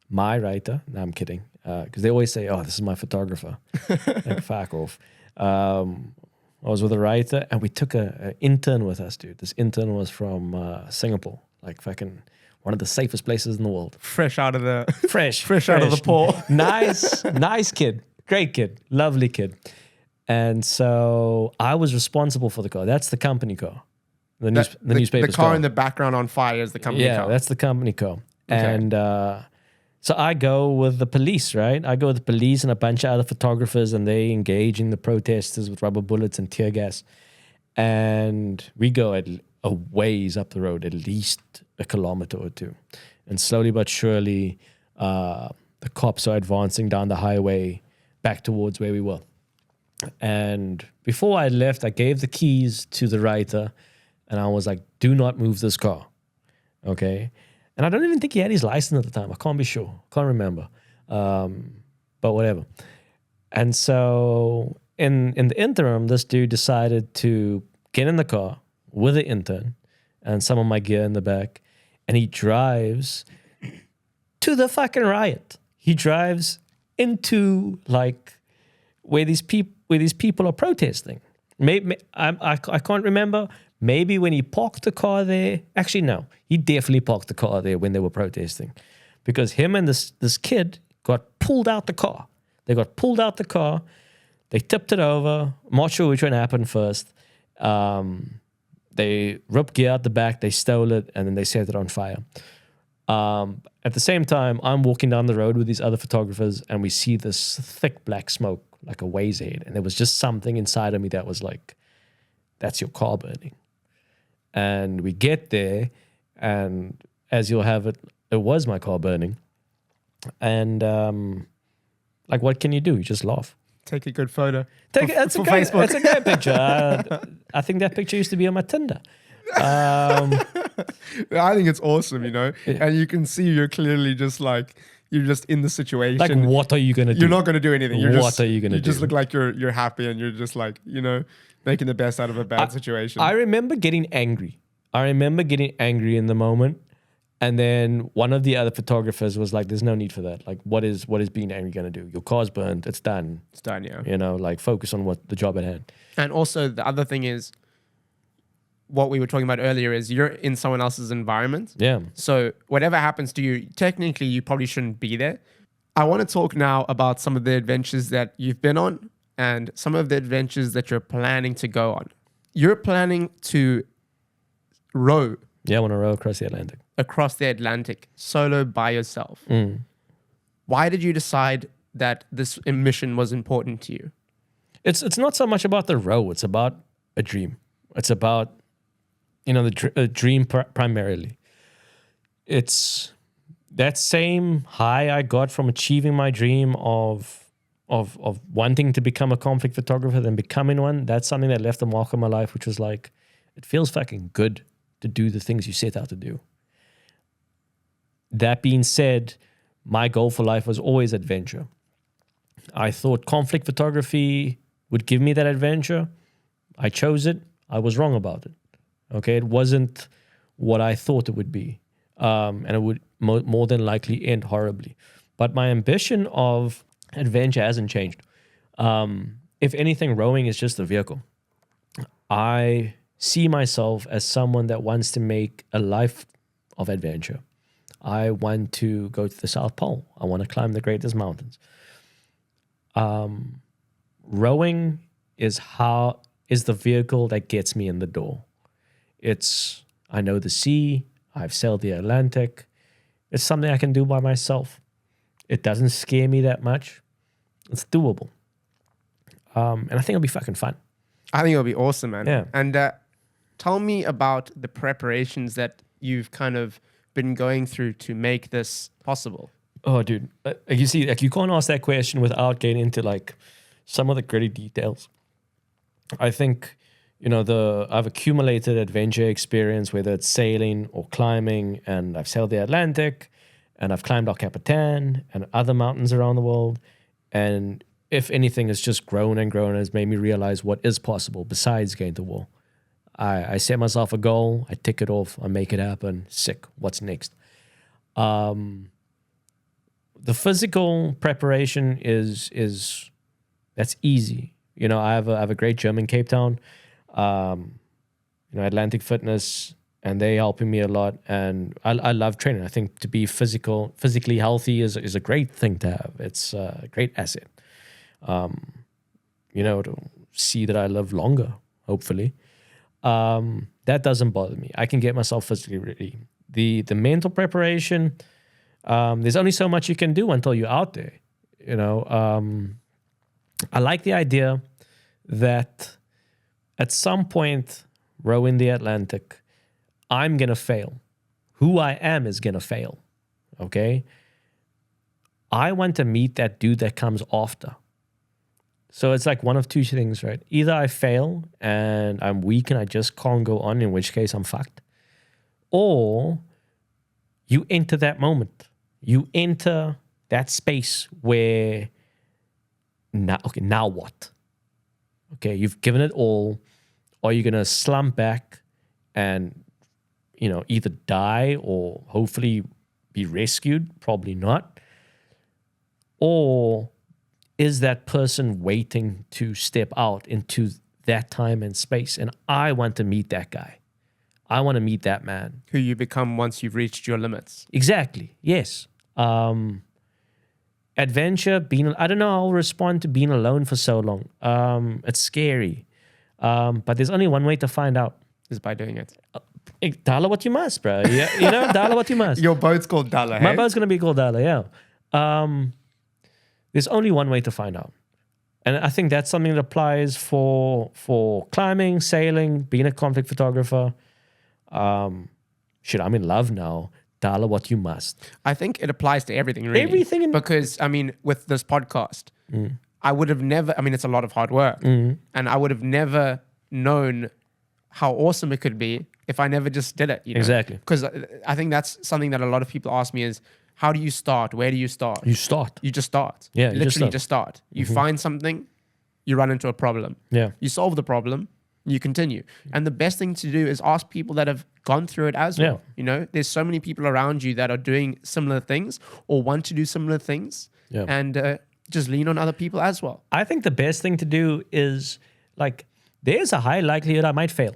[SPEAKER 1] my writer. No, I'm kidding. Because they always say, oh, this is my photographer. Like, fuck off. I was with a writer, and we took an intern with us, dude. This intern was from Singapore, like fucking one of the safest places in the world.
[SPEAKER 2] Fresh out of the
[SPEAKER 1] Fresh
[SPEAKER 2] out of the pool.
[SPEAKER 1] nice kid, great kid, lovely kid. And so I was responsible for the car. That's the company car, the newspaper's
[SPEAKER 2] The car in the background on fire is the company car.
[SPEAKER 1] Yeah, that's the company car. Okay. And so I go with the police, right? I go with the police and a bunch of other photographers, and they engage in the protesters with rubber bullets and tear gas. And we go a ways up the road, at least a kilometer or two. And slowly but surely, the cops are advancing down the highway back towards where we were. And before I left, I gave the keys to the writer, and I was like, do not move this car, okay? And I don't even think he had his license at the time. I can't be sure. Can't remember. But whatever. And so in the interim, this dude decided to get in the car with the intern and some of my gear in the back. And he drives to the fucking riot. He drives into like where these people are protesting. Maybe I can't remember. Maybe when he parked the car there. Actually, no. He definitely parked the car there when they were protesting. Because him and this kid got pulled out the car. They got pulled out the car. They tipped it over. I'm not sure which one happened first. They ripped gear out the back. They stole it. And then they set it on fire. At the same time, I'm walking down the road with these other photographers. And we see this thick black smoke, like a ways head. And there was just something inside of me that was like, that's your car burning. And we get there, and as you'll have it, it was my car burning. And like, what can you do? You just laugh.
[SPEAKER 2] Take a good photo.
[SPEAKER 1] That's a great picture. I think that picture used to be on my Tinder.
[SPEAKER 2] I think it's awesome, you know, and you can see you're clearly just like, you're just in the situation.
[SPEAKER 1] Like, what are you going to do?
[SPEAKER 2] You're not going to do anything.
[SPEAKER 1] What are you going to do?
[SPEAKER 2] You just look like you're happy and you're just like, you know, making the best out of a bad situation.
[SPEAKER 1] I remember getting angry. In the moment. And then one of the other photographers was like, there's no need for that. Like, what is being angry going to do? Your car's burnt. It's done.
[SPEAKER 2] It's done, yeah.
[SPEAKER 1] You know, like, focus on what the job at hand.
[SPEAKER 2] And also the other thing is, what we were talking about earlier is you're in someone else's environment.
[SPEAKER 1] Yeah.
[SPEAKER 2] So whatever happens to you, technically you probably shouldn't be there. I want to talk now about some of the adventures that you've been on and some of the adventures that you're planning to go on. You're planning to row.
[SPEAKER 1] Yeah, I want to row across the Atlantic.
[SPEAKER 2] Across the Atlantic, solo by yourself. Why did you decide that this mission was important to you?
[SPEAKER 1] It's not so much about the row. It's about a dream. It's about, you know, the dream primarily. It's that same high I got from achieving my dream of wanting to become a conflict photographer, then becoming one. That's something that left a mark on my life, which was like, it feels fucking good to do the things you set out to do. That being said, my goal for life was always adventure. I thought conflict photography would give me that adventure. I chose it. I was wrong about it. Okay, it wasn't what I thought it would be. And it would more than likely end horribly. But my ambition of adventure hasn't changed. If anything, rowing is just a vehicle. I see myself as someone that wants to make a life of adventure. I want to go to the South Pole. I want to climb the greatest mountains. Rowing is the vehicle that gets me in the door. I know the sea. I've sailed the Atlantic. It's something I can do by myself. It doesn't scare me that much. It's doable. And I think it'll be fucking fun.
[SPEAKER 2] I think it'll be awesome, man.
[SPEAKER 1] Yeah.
[SPEAKER 2] And tell me about the preparations that you've kind of been going through to make this possible.
[SPEAKER 1] Oh, dude. You see, like, you can't ask that question without getting into like some of the gritty details. I think, you know, I've accumulated adventure experience, whether it's sailing or climbing, and I've sailed the Atlantic, and I've climbed El Capitan and other mountains around the world. And if anything, it's just grown and grown and has made me realize what is possible besides going to war. I set myself a goal, I tick it off, I make it happen. Sick. What's next? The physical preparation is that's easy. You know, I have a great gym in Cape Town, you know, Atlantic Fitness, and they helping me a lot. And I love training. I think to be physically healthy is a great thing to have. It's a great asset. You know, to see that I live longer, hopefully. That doesn't bother me. I can get myself physically ready. The mental preparation, there's only so much you can do until you're out there. You know, I like the idea that at some point, rowing the Atlantic, I'm going to fail. Who I am is going to fail. Okay? I want to meet that dude that comes after. So it's like one of two things, right? Either I fail and I'm weak and I just can't go on, in which case I'm fucked. Or you enter that moment. You enter that space where, now what? Okay, you've given it all. Are you going to slump back and, you know, either die or hopefully be rescued? Probably not. Or is that person waiting to step out into that time and space? And I want to meet that guy. I want to meet that man.
[SPEAKER 2] Who you become once you've reached your limits.
[SPEAKER 1] Exactly. Yes. Adventure, I don't know how I'll respond to being alone for so long. It's scary. But there's only one way to find out.
[SPEAKER 2] Is by doing it.
[SPEAKER 1] Dala what you must, bro. Yeah, you know, Dala what you must.
[SPEAKER 2] Your boat's called Dala, hey?
[SPEAKER 1] My boat's going to be called Dala, yeah. There's only one way to find out. And I think that's something that applies for climbing, sailing, being a conflict photographer. I'm in love now. Dala what you must.
[SPEAKER 2] I think it applies to everything, really.
[SPEAKER 1] Everything.
[SPEAKER 2] Because, I mean, with this podcast, I would have never, I mean, it's a lot of hard work. And I would have never known how awesome it could be if I never just did it? You know?
[SPEAKER 1] Exactly.
[SPEAKER 2] Because I think that's something that a lot of people ask me is, how do you start? Where do you start?
[SPEAKER 1] You start.
[SPEAKER 2] You just start.
[SPEAKER 1] Yeah,
[SPEAKER 2] Literally just start. You find something, you run into a problem.
[SPEAKER 1] Yeah.
[SPEAKER 2] You solve the problem, you continue. And the best thing to do is ask people that have gone through it as well.
[SPEAKER 1] Yeah.
[SPEAKER 2] You know, there's so many people around you that are doing similar things or want to do similar things.
[SPEAKER 1] Yeah.
[SPEAKER 2] And just lean on other people as well.
[SPEAKER 1] I think the best thing to do is, like, there's a high likelihood I might fail,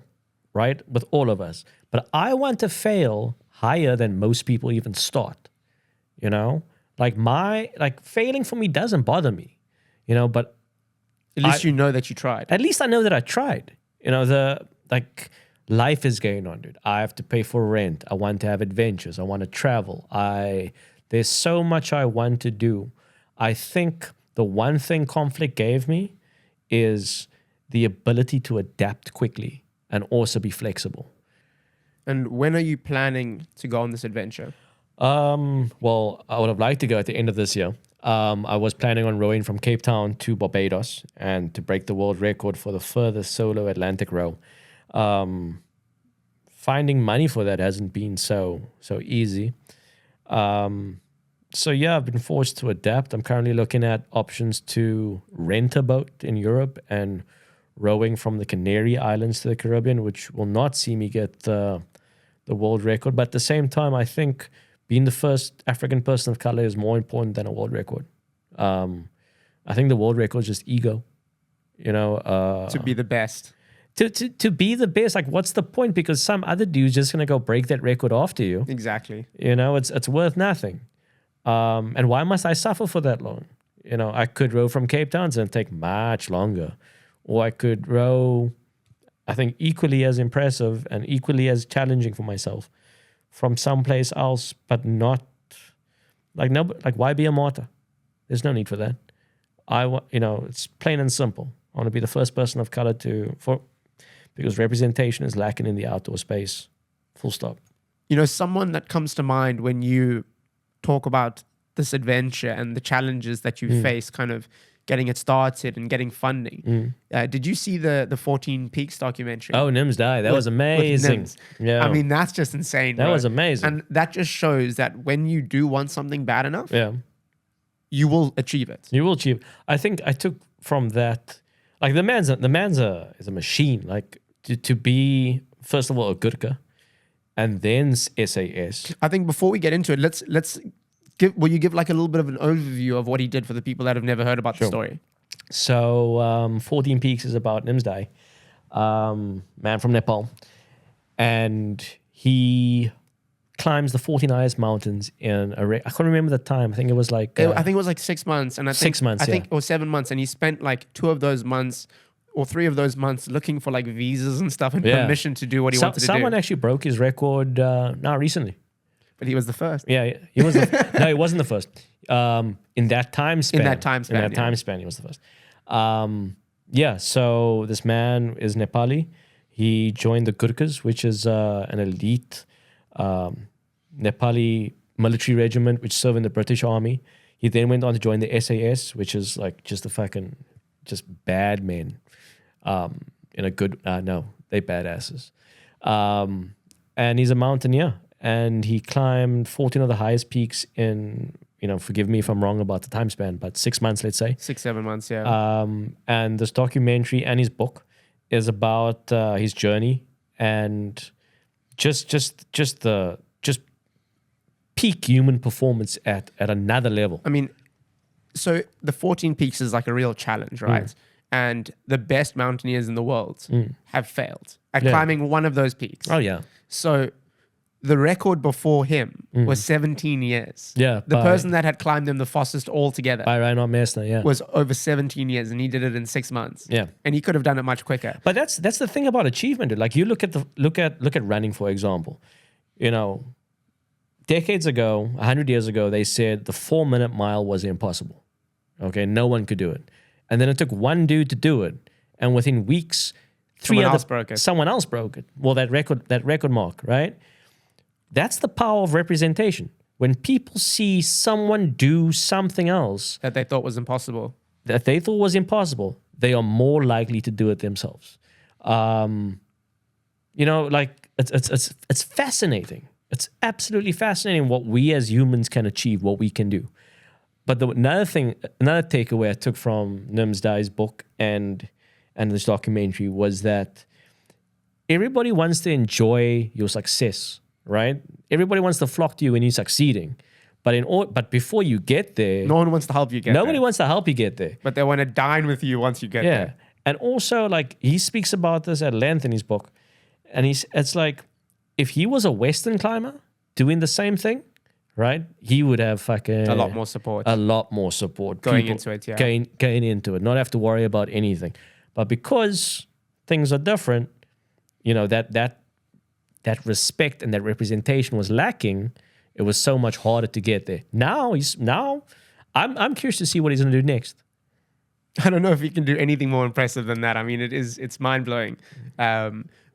[SPEAKER 1] right? With all of us. But I want to fail higher than most people even start. You know? Like failing for me doesn't bother me. You know, but
[SPEAKER 2] At least you know that you tried.
[SPEAKER 1] at least I know that I tried. You know, life is going on, dude. I have to pay for rent. I want to have adventures. I want to travel. There's so much I want to do. I think the one thing conflict gave me is the ability to adapt quickly and also be flexible.
[SPEAKER 2] And when are you planning to go on this adventure?
[SPEAKER 1] Well, I would have liked to go at the end of this year. I was planning on rowing from Cape Town to Barbados and to break the world record for the furthest solo Atlantic row. Finding money for that hasn't been so easy. So yeah, I've been forced to adapt. I'm currently looking at options to rent a boat in Europe and rowing from the Canary Islands to the Caribbean, which will not see me get the world record. But at the same time, I think being the first African person of color is more important than a world record. I think the world record is just ego, you know.
[SPEAKER 2] To be the best.
[SPEAKER 1] To be the best, like, what's the point? Because some other dude's just gonna go break that record after you.
[SPEAKER 2] Exactly.
[SPEAKER 1] You know, it's worth nothing. And why must I suffer for that long? You know, I could row from Cape Town and take much longer, or I could row, I think, equally as impressive and equally as challenging for myself from someplace else, but not like why be a martyr? There's no need for that. It's plain and simple. I want to be the first person of color because representation is lacking in the outdoor space. Full stop.
[SPEAKER 2] You know, someone that comes to mind when you talk about this adventure and the challenges that you face, kind of getting it started and getting funding. Did you see the 14 Peaks documentary?
[SPEAKER 1] Oh, Nims Die. That was amazing.
[SPEAKER 2] Nims.
[SPEAKER 1] Yeah.
[SPEAKER 2] I mean, that's just insane.
[SPEAKER 1] That
[SPEAKER 2] bro.
[SPEAKER 1] was amazing.
[SPEAKER 2] And that just shows that when you do want something bad enough,
[SPEAKER 1] Yeah.
[SPEAKER 2] you will achieve it.
[SPEAKER 1] You will achieve. I think I took from that, like, the man's is a machine. Like, to be, first of all, a Gurkha and then SAS.
[SPEAKER 2] I think before we get into it, let's will you give like a little bit of an overview of what he did for the people that have never heard about the story?
[SPEAKER 1] So 14 Peaks is about Nims Die, man from Nepal. And he climbs the 14 highest mountains in I can't remember the time. I think it was like...
[SPEAKER 2] I think it was like 6 months. And I think,
[SPEAKER 1] 6 months,
[SPEAKER 2] I think, or 7 months. And he spent like 2 of those months or 3 of those months looking for like visas and stuff and permission to do what he wanted to do.
[SPEAKER 1] Someone actually broke his record recently.
[SPEAKER 2] But he was the first.
[SPEAKER 1] Yeah, he was. No, he wasn't the first. In that time span.
[SPEAKER 2] In that time span,
[SPEAKER 1] he was the first. So this man is Nepali. He joined the Gurkhas, which is an elite Nepali military regiment which served in the British Army. He then went on to join the SAS, which is like just bad men. In a good they badasses. And he's a mountaineer. And he climbed 14 of the highest peaks in, forgive me if I'm wrong about the time span, but 6 months, let's say.
[SPEAKER 2] 6-7 months, yeah.
[SPEAKER 1] And this documentary and his book is about his journey and just peak human performance at another level.
[SPEAKER 2] I mean, so the 14 Peaks is like a real challenge, right? And the best mountaineers in the world have failed at climbing one of those peaks.
[SPEAKER 1] Oh, yeah.
[SPEAKER 2] So the record before him was 17 years.
[SPEAKER 1] Yeah.
[SPEAKER 2] The person that had climbed them the fastest altogether
[SPEAKER 1] by Reinhard Messner,
[SPEAKER 2] was over 17 years, and he did it in 6 months.
[SPEAKER 1] Yeah.
[SPEAKER 2] And he could have done it much quicker.
[SPEAKER 1] But that's the thing about achievement, dude. Like, you look at running, for example. Decades ago, 100 years ago, they said the 4-minute mile was impossible. Okay, no one could do it. And then it took one dude to do it, and within weeks, someone else broke it. Well, that record mark, right? That's the power of representation. When people see someone do something else
[SPEAKER 2] that they thought was impossible,
[SPEAKER 1] they are more likely to do it themselves. you know, like it's fascinating. It's absolutely fascinating what we as humans can achieve, what we can do. But another takeaway I took from Nims Dai's book and this documentary was that everybody wants to enjoy your success, right? Everybody wants to flock to you when you're succeeding. But before you get there,
[SPEAKER 2] No one wants to help you get there.
[SPEAKER 1] nobody wants to help you get there.
[SPEAKER 2] But they want to dine with you once you get
[SPEAKER 1] Yeah.
[SPEAKER 2] there.
[SPEAKER 1] And also, like, he speaks about this at length in his book. And it's like, if he was a Western climber doing the same thing, right? He would have fucking
[SPEAKER 2] A lot more support.
[SPEAKER 1] A lot more support.
[SPEAKER 2] Going into it, yeah.
[SPEAKER 1] Going into it. Not have to worry about anything. But because things are different, you know, that respect and that representation was lacking, it was so much harder to get there. Now I'm curious to see what he's gonna do next.
[SPEAKER 2] I don't know if he can do anything more impressive than that. I mean, it's mind blowing.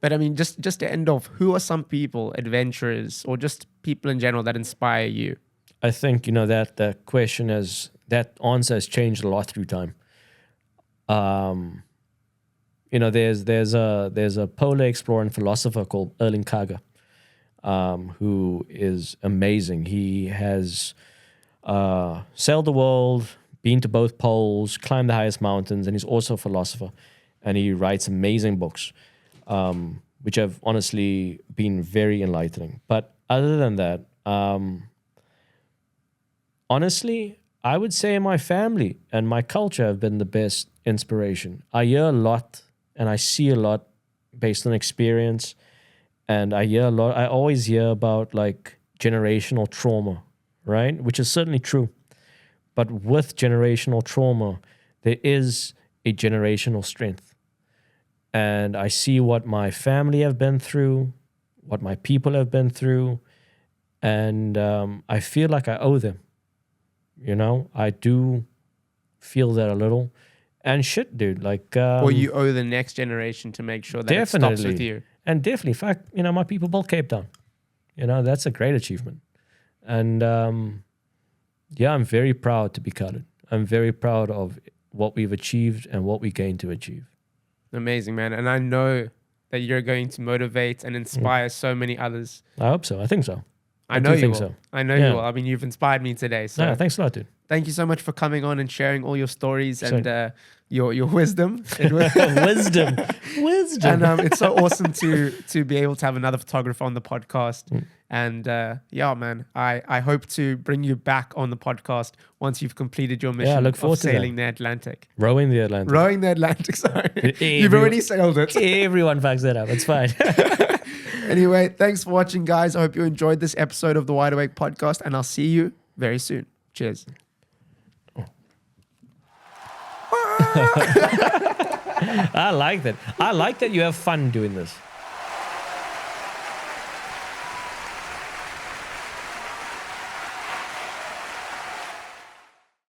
[SPEAKER 2] But I mean, just to end off, who are some people, adventurers, or just people in general that inspire you?
[SPEAKER 1] I think, you know, that the that answer has changed a lot through time. You know, there's a polar explorer and philosopher called Erling Kagge, who is amazing. He has sailed the world, been to both poles, climbed the highest mountains, and he's also a philosopher. And he writes amazing books, which have honestly been very enlightening. But other than that, honestly, I would say my family and my culture have been the best inspiration. I hear a lot and I see a lot based on experience. And I always hear about like generational trauma, right? Which is certainly true. But with generational trauma, there is a generational strength. And I see what my family have been through, what my people have been through, and I feel like I owe them. You know, I do feel that a little. And shit, dude, like...
[SPEAKER 2] or you owe the next generation to make sure that it stops with you.
[SPEAKER 1] And definitely, in fact, you know, my people built Cape Town. You know, that's a great achievement. And yeah, I'm very proud to be colored. I'm very proud of what we've achieved and what we're going to achieve.
[SPEAKER 2] Amazing, man. And I know that you're going to motivate and inspire so many others.
[SPEAKER 1] I hope so. I think so.
[SPEAKER 2] I know you
[SPEAKER 1] think
[SPEAKER 2] will.
[SPEAKER 1] so.
[SPEAKER 2] I know
[SPEAKER 1] Yeah.
[SPEAKER 2] you will. I mean, you've inspired me today. So
[SPEAKER 1] Yeah, thanks a lot, dude.
[SPEAKER 2] thank you so much for coming on and sharing all your stories and your wisdom.
[SPEAKER 1] Wisdom.
[SPEAKER 2] And it's so awesome to be able to have another photographer on the podcast. And yeah, man, I hope to bring you back on the podcast once you've completed your mission
[SPEAKER 1] look forward
[SPEAKER 2] of
[SPEAKER 1] to that.
[SPEAKER 2] sailing the Atlantic.
[SPEAKER 1] Rowing the Atlantic.
[SPEAKER 2] Rowing the Atlantic, sorry. You've already sailed it.
[SPEAKER 1] Everyone fucks that up. It's fine.
[SPEAKER 2] Anyway, thanks for watching, guys. I hope you enjoyed this episode of the Wide Awake podcast, and I'll see you very soon. Cheers.
[SPEAKER 1] I like that. I like that you have fun doing this.